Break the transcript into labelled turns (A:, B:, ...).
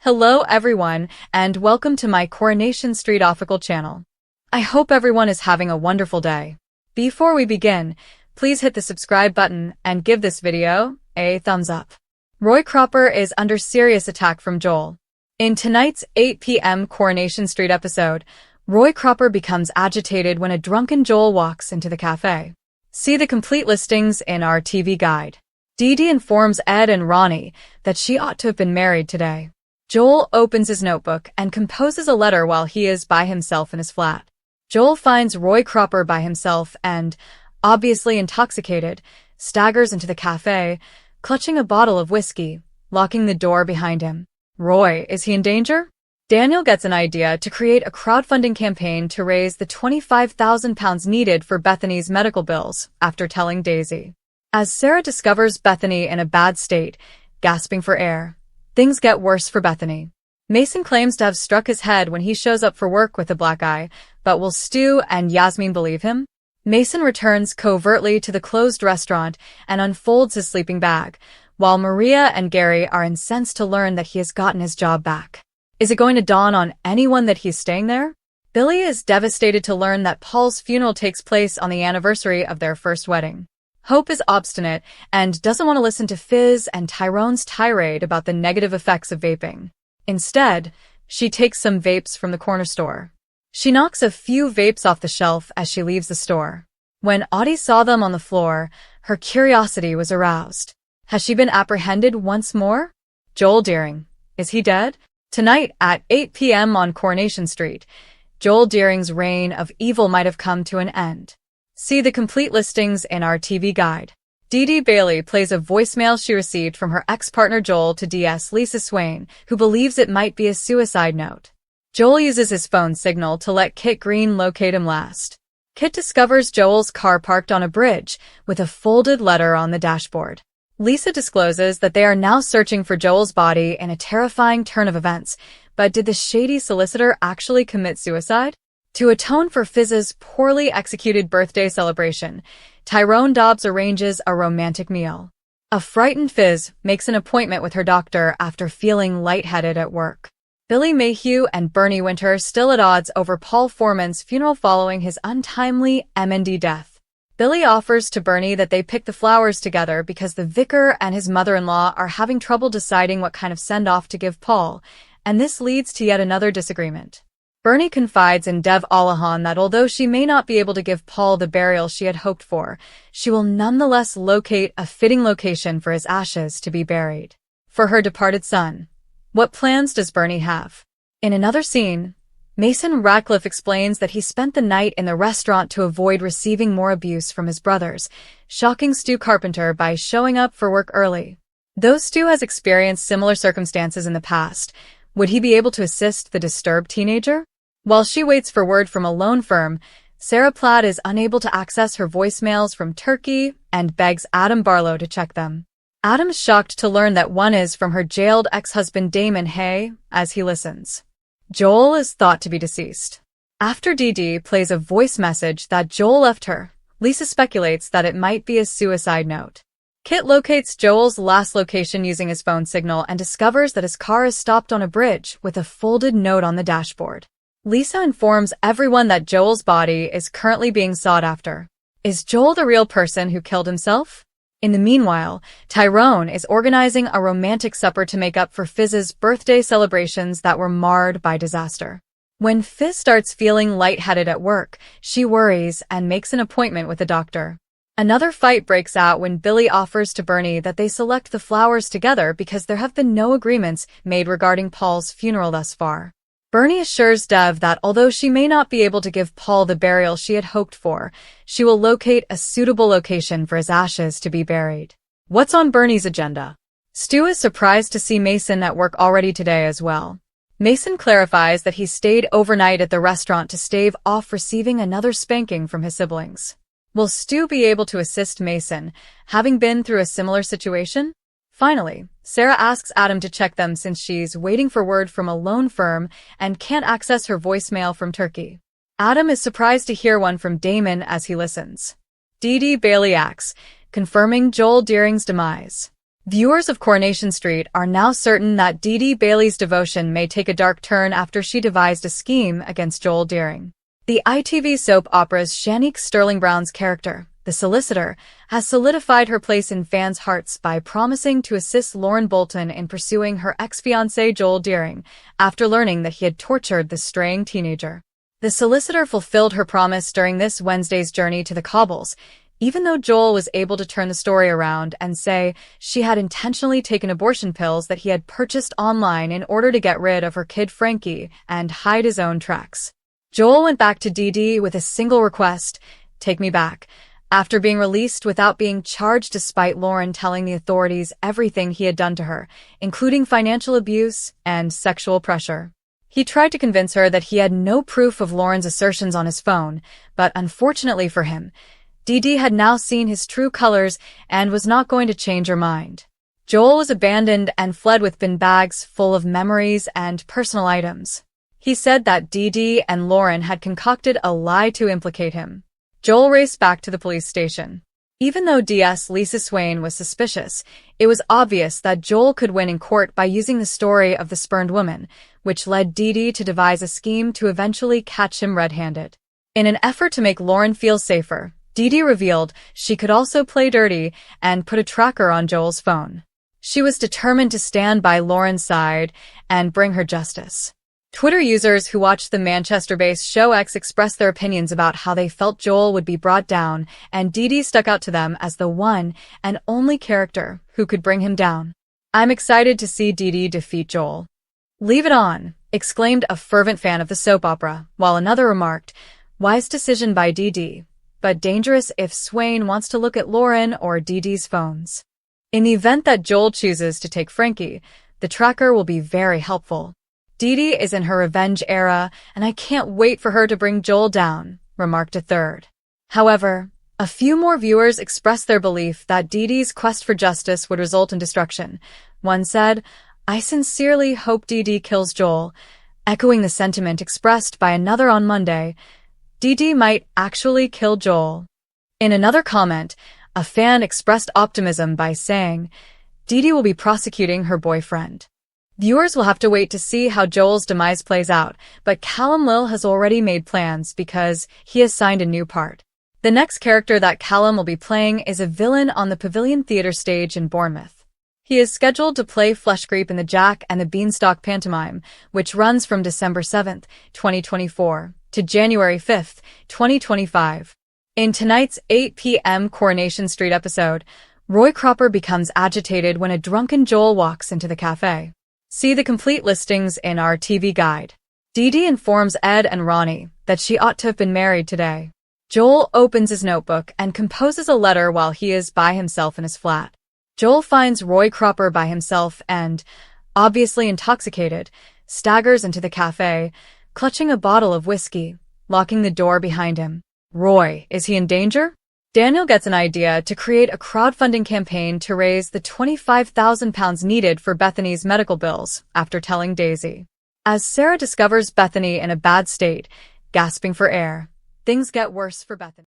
A: Hello everyone, and welcome to my Coronation Street official channel. I hope everyone is having a wonderful day. Before we begin, please hit the subscribe button and give this video a thumbs up. Roy Cropper is under serious attack from Joel. In tonight's 8 p.m. Coronation Street episode, Roy Cropper becomes agitated when a drunken Joel walks into the cafe. See the complete listings in our TV guide. Dee Dee informs Ed and Ronnie that she ought to have been married today. Joel opens his notebook and composes a letter while he is by himself in his flat. Joel finds Roy Cropper by himself and, obviously intoxicated, staggers into the cafe, clutching a bottle of whiskey, locking the door behind him. Roy, is he in danger? Daniel gets an idea to create a crowdfunding campaign to raise the £25,000 needed for Bethany's medical bills after telling Daisy. As Sarah discovers Bethany in a bad state, gasping for air, things get worse for Bethany. Mason claims to have struck his head when he shows up for work with a black eye, but will Stu and Yasmin believe him? Mason returns covertly to the closed restaurant and unfolds his sleeping bag, while Maria and Gary are incensed to learn that he has gotten his job back. Is it going to dawn on anyone that he's staying there? Billy is devastated to learn that Paul's funeral takes place on the anniversary of their first wedding. Hope is obstinate and doesn't want to listen to Fizz and Tyrone's tirade about the negative effects of vaping. Instead, she takes some vapes from the corner store. She knocks a few vapes off the shelf as she leaves the store. When Audie saw them on the floor, her curiosity was aroused. Has she been apprehended once more? Joel Deering. Is he dead? Tonight at 8 p.m. on Coronation Street, Joel Deering's reign of evil might have come to an end. See the complete listings in our TV guide. Dee Dee Bailey plays a voicemail she received from her ex-partner Joel to DS Lisa Swain, who believes it might be a suicide note. Joel uses his phone signal to let Kit Green locate him last. Kit discovers Joel's car parked on a bridge, with a folded letter on the dashboard. Lisa discloses that they are now searching for Joel's body in a terrifying turn of events, but did the shady solicitor actually commit suicide? To atone for Fizz's poorly executed birthday celebration, Tyrone Dobbs arranges a romantic meal. A frightened Fizz makes an appointment with her doctor after feeling lightheaded at work. Billy Mayhew and Bernie Winter still at odds over Paul Foreman's funeral following his untimely MND death. Billy offers to Bernie that they pick the flowers together because the vicar and his mother-in-law are having trouble deciding what kind of send-off to give Paul, and this leads to yet another disagreement. Bernie confides in Dev Allahan that although she may not be able to give Paul the burial she had hoped for, she will nonetheless locate a fitting location for his ashes to be buried. For her departed son, what plans does Bernie have? In another scene, Mason Ratcliffe explains that he spent the night in the restaurant to avoid receiving more abuse from his brothers, shocking Stu Carpenter by showing up for work early. Though Stu has experienced similar circumstances in the past, would he be able to assist the disturbed teenager? While she waits for word from a loan firm, Sarah Platt is unable to access her voicemails from Turkey and begs Adam Barlow to check them. Adam's shocked to learn that one is from her jailed ex-husband Damon Hay as he listens. Joel is thought to be deceased. After Dee Dee plays a voice message that Joel left her, Lisa speculates that it might be a suicide note. Kit locates Joel's last location using his phone signal and discovers that his car is stopped on a bridge with a folded note on the dashboard. Lisa informs everyone that Joel's body is currently being sought after. Is Joel the real person who killed himself? In the meanwhile, Tyrone is organizing a romantic supper to make up for Fizz's birthday celebrations that were marred by disaster. When Fizz starts feeling lightheaded at work, she worries and makes an appointment with a doctor. Another fight breaks out when Billy offers to Bernie that they select the flowers together because there have been no agreements made regarding Paul's funeral thus far. Bernie assures Dev that although she may not be able to give Paul the burial she had hoped for, she will locate a suitable location for his ashes to be buried. What's on Bernie's agenda? Stu is surprised to see Mason at work already today as well. Mason clarifies that he stayed overnight at the restaurant to stave off receiving another spanking from his siblings. Will Stu be able to assist Mason, having been through a similar situation? Finally, Sarah asks Adam to check them since she's waiting for word from a loan firm and can't access her voicemail from Turkey. Adam is surprised to hear one from Damon as he listens. Dee Dee Bailey acts, confirming Joel Deering's demise. Viewers of Coronation Street are now certain that Dee Dee Bailey's devotion may take a dark turn after she devised a scheme against Joel Deering. The ITV soap opera's Shanique Sterling Brown's character, the solicitor, has solidified her place in fans' hearts by promising to assist Lauren Bolton in pursuing her ex-fiancé Joel Deering after learning that he had tortured the straying teenager. The solicitor fulfilled her promise during this Wednesday's journey to the cobbles, even though Joel was able to turn the story around and say she had intentionally taken abortion pills that he had purchased online in order to get rid of her kid Frankie and hide his own tracks. Joel went back to Dee Dee with a single request: "Take me back," after being released without being charged despite Lauren telling the authorities everything he had done to her, including financial abuse and sexual pressure. He tried to convince her that he had no proof of Lauren's assertions on his phone, but unfortunately for him, Dee Dee had now seen his true colors and was not going to change her mind. Joel was abandoned and fled with bin bags full of memories and personal items. He said that Dee Dee and Lauren had concocted a lie to implicate him. Joel raced back to the police station. Even though DS Lisa Swain was suspicious, it was obvious that Joel could win in court by using the story of the spurned woman, which led Dee Dee to devise a scheme to eventually catch him red-handed. In an effort to make Lauren feel safer, Dee Dee revealed she could also play dirty and put a tracker on Joel's phone. She was determined to stand by Lauren's side and bring her justice. Twitter users who watched the Manchester-based show X expressed their opinions about how they felt Joel would be brought down, and Dee Dee stuck out to them as the one and only character who could bring him down. "I'm excited to see Dee Dee defeat Joel." "Leave it on," exclaimed a fervent fan of the soap opera, while another remarked, "Wise decision by Dee Dee, but dangerous if Swain wants to look at Lauren or Dee Dee's phones." In the event that Joel chooses to take Frankie, the tracker will be very helpful. "Dee Dee is in her revenge era, and I can't wait for her to bring Joel down," remarked a third. However, a few more viewers expressed their belief that Dee Dee's quest for justice would result in destruction. One said, "I sincerely hope Dee Dee kills Joel," echoing the sentiment expressed by another on Monday: "Dee Dee might actually kill Joel." In another comment, a fan expressed optimism by saying, "Dee Dee will be prosecuting her boyfriend." Viewers will have to wait to see how Joel's demise plays out, but Callum Lill has already made plans because he has signed a new part. The next character that Callum will be playing is a villain on the Pavilion Theatre stage in Bournemouth. He is scheduled to play Fleshcreep in the Jack and the Beanstalk pantomime, which runs from December 7th, 2024, to January 5th, 2025. In tonight's 8 p.m. Coronation Street episode, Roy Cropper becomes agitated when a drunken Joel walks into the cafe. See the complete listings in our TV guide. Dee Dee informs Ed and Ronnie that she ought to have been married today. Joel opens his notebook and composes a letter while he is by himself in his flat. Joel finds Roy Cropper by himself and, obviously intoxicated, staggers into the cafe, clutching a bottle of whiskey, locking the door behind him. Roy, is he in danger? Daniel gets an idea to create a crowdfunding campaign to raise the £25,000 needed for Bethany's medical bills after telling Daisy. As Sarah discovers Bethany in a bad state, gasping for air, things get worse for Bethany.